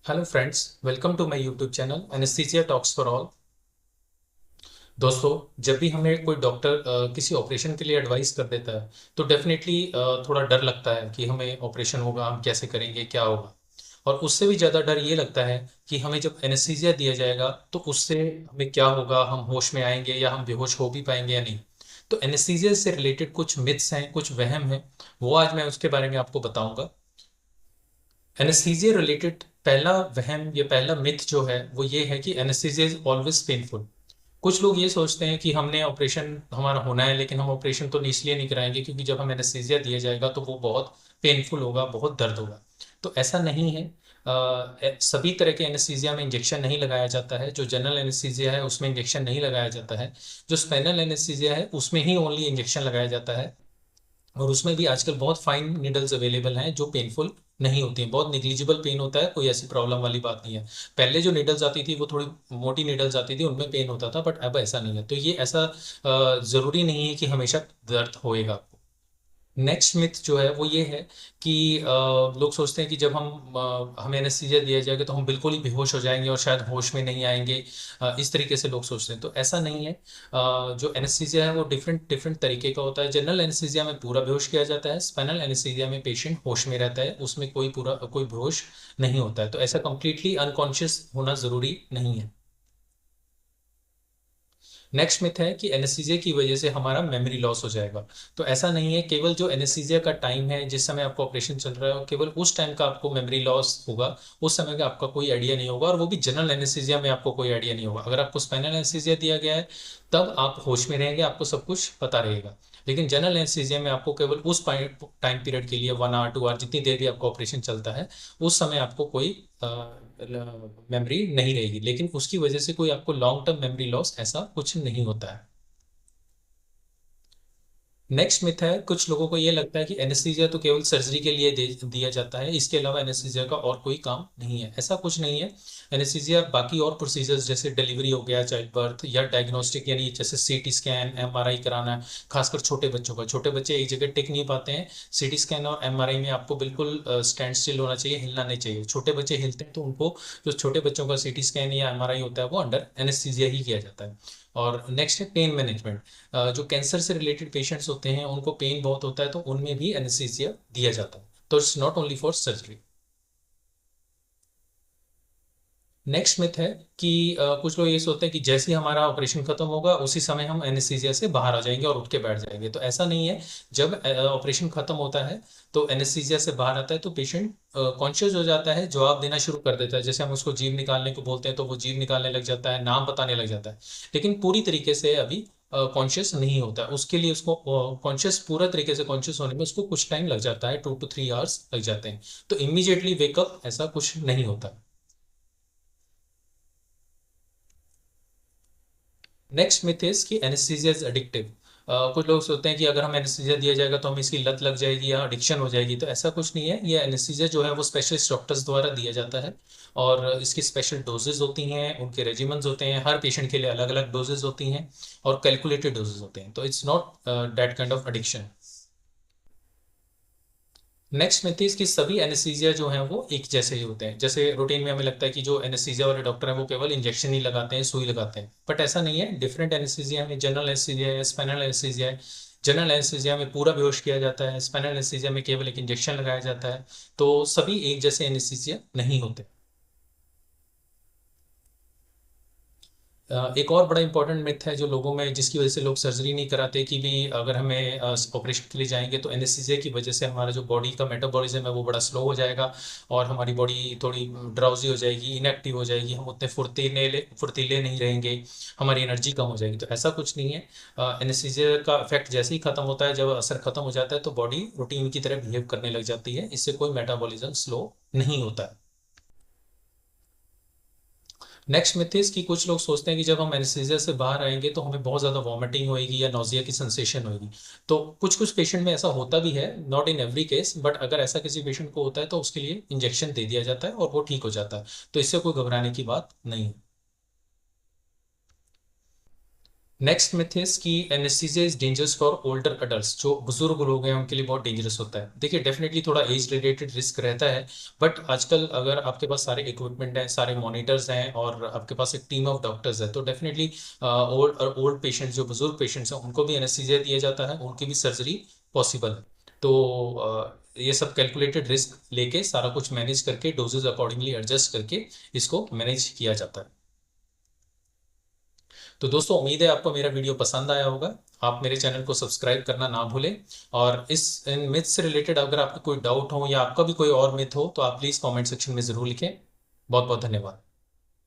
Hello friends, welcome to my YouTube channel anaesthesia talks for all. दोस्तों, जब भी हमें कोई डॉक्टर किसी ऑपरेशन के लिए एडवाइस कर देता है तो डेफिनेटली थोड़ा डर लगता है कि हमें ऑपरेशन होगा, हम कैसे करेंगे, क्या होगा। और उससे भी ज़्यादा डर ये लगता है कि हमें जब एनेस्थीसिया दिया जाएगा तो उससे हमें क्या होगा, हम होश में आएंगे या हम बेहोश हो भी पाएंगे या नहीं। तो एनेस्थीसिया से रिलेटेड कुछ मिथ्स हैं, कुछ वहम हैं, वो आज मैं उसके बारे में आपको बताऊंगा। एनेस्थीसिया रिलेटेड पहला वहम या पहला मिथ जो है वो ये है कि एनेस्थीसिया इज ऑलवेज पेनफुल। कुछ लोग ये सोचते हैं कि हमने ऑपरेशन हमारा होना है, लेकिन हम ऑपरेशन तो इसलिए नहीं कराएंगे क्योंकि जब हम एनेस्थीसिया दिया जाएगा तो वो बहुत पेनफुल होगा, बहुत दर्द होगा। तो ऐसा नहीं है। सभी तरह के एनेस्थीसिया में इंजेक्शन नहीं लगाया जाता है। जो जनरल एनेस्थीसिया है उसमें इंजेक्शन नहीं लगाया जाता है। जो स्पेनल एनेस्थीसिया है उसमें ही ओनली इंजेक्शन लगाया जाता है। और उसमें भी आजकल बहुत फाइन निडल्स अवेलेबल हैं जो पेनफुल नहीं होती हैं, बहुत निग्लिजिबल पेन होता है, कोई ऐसी प्रॉब्लम वाली बात नहीं है। पहले जो निडल्स आती थी वो थोड़ी मोटी निडल्स आती थी, उनमें पेन होता था, बट अब ऐसा नहीं है। तो ये ऐसा जरूरी नहीं है कि हमेशा दर्द होएगा आपको। नेक्स्ट मिथ जो है वो ये है कि लोग सोचते हैं कि जब हमें एनेस्थीसिया दिया जाएगा तो हम बिल्कुल ही बेहोश हो जाएंगे और शायद होश में नहीं आएंगे। इस तरीके से लोग सोचते हैं, तो ऐसा नहीं है। जो एनेस्थीसिया है वो डिफरेंट डिफरेंट तरीके का होता है। जनरल एनेस्थीसिया में पूरा बेहोश किया जाता है। स्पाइनल एनेस्थीसिया में पेशेंट होश में रहता है, उसमें कोई बेहोश नहीं होता है। तो ऐसा कंप्लीटली अनकॉन्शियस होना जरूरी नहीं है। नेक्स्ट मिथ है कि एनेस्थीसिया की वजह से हमारा मेमोरी लॉस हो जाएगा। तो ऐसा नहीं है। केवल जो एनेस्थीसिया का टाइम है, जिस समय आपको ऑपरेशन चल रहा है, केवल उस टाइम का आपको मेमोरी लॉस होगा। उस समय का आपका कोई आइडिया नहीं होगा, और वो भी जनरल एनेस्थीसिया में आपको कोई आइडिया नहीं होगा। अगर आपको स्पाइनल एनेस्थीसिया दिया गया है तब आप होश में रहेंगे, आपको सब कुछ पता रहेगा। लेकिन जनरल एनेस्थीसिया में आपको केवल उस टाइम पीरियड के लिए 1 आवर 2 आवर, जितनी देर भी आपका ऑपरेशन चलता है, उस समय आपको कोई मेमोरी नहीं रहेगी। लेकिन उसकी वजह से कोई आपको लॉन्ग टर्म मेमोरी लॉस ऐसा कुछ नहीं होता है। नेक्स्ट मिथ है, कुछ लोगों को ये लगता है कि एनेस्थीसिया तो केवल सर्जरी के लिए दिया जाता है, इसके अलावा एनेस्थीसिया का और कोई काम नहीं है। ऐसा कुछ नहीं है। एनेस्थीसिया बाकी और प्रोसीजर्स जैसे डिलीवरी हो गया, चाइल्ड बर्थ या डायग्नोस्टिक, यानी जैसे सीटी स्कैन, एमआरआई कराना है। खासकर छोटे बच्चों का, छोटे बच्चे एक जगह टिक नहीं पाते हैं। सीटी स्कैन और एमआरआई में आपको बिल्कुल स्टैंड स्टिल होना चाहिए, हिलना नहीं चाहिए। छोटे बच्चे हिलते हैं तो उनको, जो छोटे बच्चों का सीटी स्कैन या एमआरआई होता है, वो अंडर एनेस्थीसिया ही किया जाता है। और नेक्स्ट है पेन मैनेजमेंट। जो कैंसर से रिलेटेड पेशेंट्स होते हैं उनको पेन बहुत होता है, तो उनमें भी एनेस्थीसिया दिया जाता है। तो it's not only for surgery. Next myth है कि कुछ लोग ये सोचते हैं कि जैसे ही हमारा ऑपरेशन खत्म होगा उसी समय हम एनेस्थीसिया से बाहर आ जाएंगे और उठ के बैठ जाएंगे। तो ऐसा नहीं है। जब ऑपरेशन खत्म होता है तो एनेस्थीसिया से बाहर आता है तो पेशेंट कॉन्शियस हो जाता है, जवाब देना शुरू कर देता है। जैसे हम उसको जीभ निकालने को बोलते हैं तो वो जीभ निकालने लग जाता है, नाम बताने लग जाता है। लेकिन पूरी तरीके से अभी कॉन्शियस नहीं होता है। उसके लिए उसको कॉन्शियस, पूरा तरीके से कॉन्शियस होने में उसको कुछ टाइम लग जाता है, 2 to 3 आवर्स लग जाते हैं। तो इमीडिएटली वेकअप ऐसा कुछ नहीं होता। नेक्स्ट मिथ इज कि एनेस्थीसिया इज एडिक्टिव। कुछ लोग सोचते हैं कि अगर हम एनेस्थीसिया दिया जाएगा तो हमें इसकी लत लग जाएगी या एडिक्शन हो जाएगी। तो ऐसा कुछ नहीं है। ये एनेस्थीसिया जो है वो स्पेशलिस्ट डॉक्टर्स द्वारा दिया जाता है, और इसकी स्पेशल डोजेज होती हैं, उनके रेजिमेंट्स होते हैं, हर पेशेंट के लिए अलग अलग डोजेज होती हैं और कैलकुलेटेड डोजेज होते हैं। तो it's not that kind of addiction. Next myth is कि सभी एनेस्थीसिया जो हैं वो एक जैसे ही होते हैं। जैसे रूटीन में हमें लगता है कि जो एनेस्थीसिया वाले डॉक्टर हैं वो केवल इंजेक्शन ही लगाते हैं, सुई लगाते हैं, बट ऐसा नहीं है। डिफरेंट एनेस्थीसिया में जनरल एनेस्थीसिया है, स्पाइनल एनेस्थीसिया है। जनरल एनेस्थीसिया में पूरा बेहोश किया जाता है, स्पाइनल एनेस्थीसिया में केवल एक इंजेक्शन लगाया जाता है। तो सभी एक जैसे एनेस्थीसिया नहीं होते। एक और बड़ा इंपॉर्टेंट मिथ है जो लोगों में, जिसकी वजह से लोग सर्जरी नहीं कराते, कि भी अगर हमें ऑपरेशन के लिए जाएंगे तो एनेस्थीसिया की वजह से हमारा जो बॉडी का मेटाबॉलिज्म है वो बड़ा स्लो हो जाएगा, और हमारी बॉडी थोड़ी ड्राउजी हो जाएगी, इनएक्टिव हो जाएगी, हम उतने फुर्तीले फुर्तीले नहीं रहेंगे, हमारी एनर्जी कम हो जाएगी। तो ऐसा कुछ नहीं है। एनेस्थीसिया का इफेक्ट जैसे ही खत्म होता है, जब असर खत्म हो जाता है, तो बॉडी रूटीन की तरह बिहेव करने लग जाती है। इससे कोई मेटाबॉलिज्म स्लो नहीं होता है। नेक्स्ट मिथ इज कि कुछ लोग सोचते हैं कि जब हम एनेस्थीसिया से बाहर आएंगे तो हमें बहुत ज़्यादा वॉमिटिंग होएगी या नोजिया की सेंसेशन होएगी। तो कुछ कुछ पेशेंट में ऐसा होता भी है, not in every case, but अगर ऐसा किसी पेशेंट को होता है तो उसके लिए इंजेक्शन दे दिया जाता है और वो ठीक हो जाता है। तो इससे कोई घबराने की बात नहीं है। नेक्स्ट मिथ इज कि anaesthesia is dangerous for older adults. जो बुजुर्ग लोग हैं उनके लिए बहुत डेंजरस होता है। देखिए डेफिनेटली थोड़ा एज रिलेटेड रिस्क रहता है, बट आजकल अगर आपके पास सारे इक्विपमेंट हैं, सारे मॉनिटर्स हैं और आपके पास एक टीम ऑफ डॉक्टर्स है, तो डेफिनेटली ओल्ड पेशेंट्स, जो बुजुर्ग पेशेंट्स हैं, उनको भी एनेस्थीसिया दिया जाता है, उनकी भी सर्जरी पॉसिबल है। तो ये सब कैलकुलेटेड रिस्क लेके सारा कुछ मैनेज करके डोजेज अकॉर्डिंगली एडजस्ट करके इसको मैनेज किया जाता है। तो दोस्तों उम्मीद है आपको मेरा वीडियो पसंद आया होगा। आप मेरे चैनल को सब्सक्राइब करना ना भूलें। और इस इन मिथ से रिलेटेड अगर आपको कोई डाउट हो या आपका भी कोई और मिथ हो तो आप प्लीज़ कमेंट सेक्शन में ज़रूर लिखें। बहुत बहुत धन्यवाद।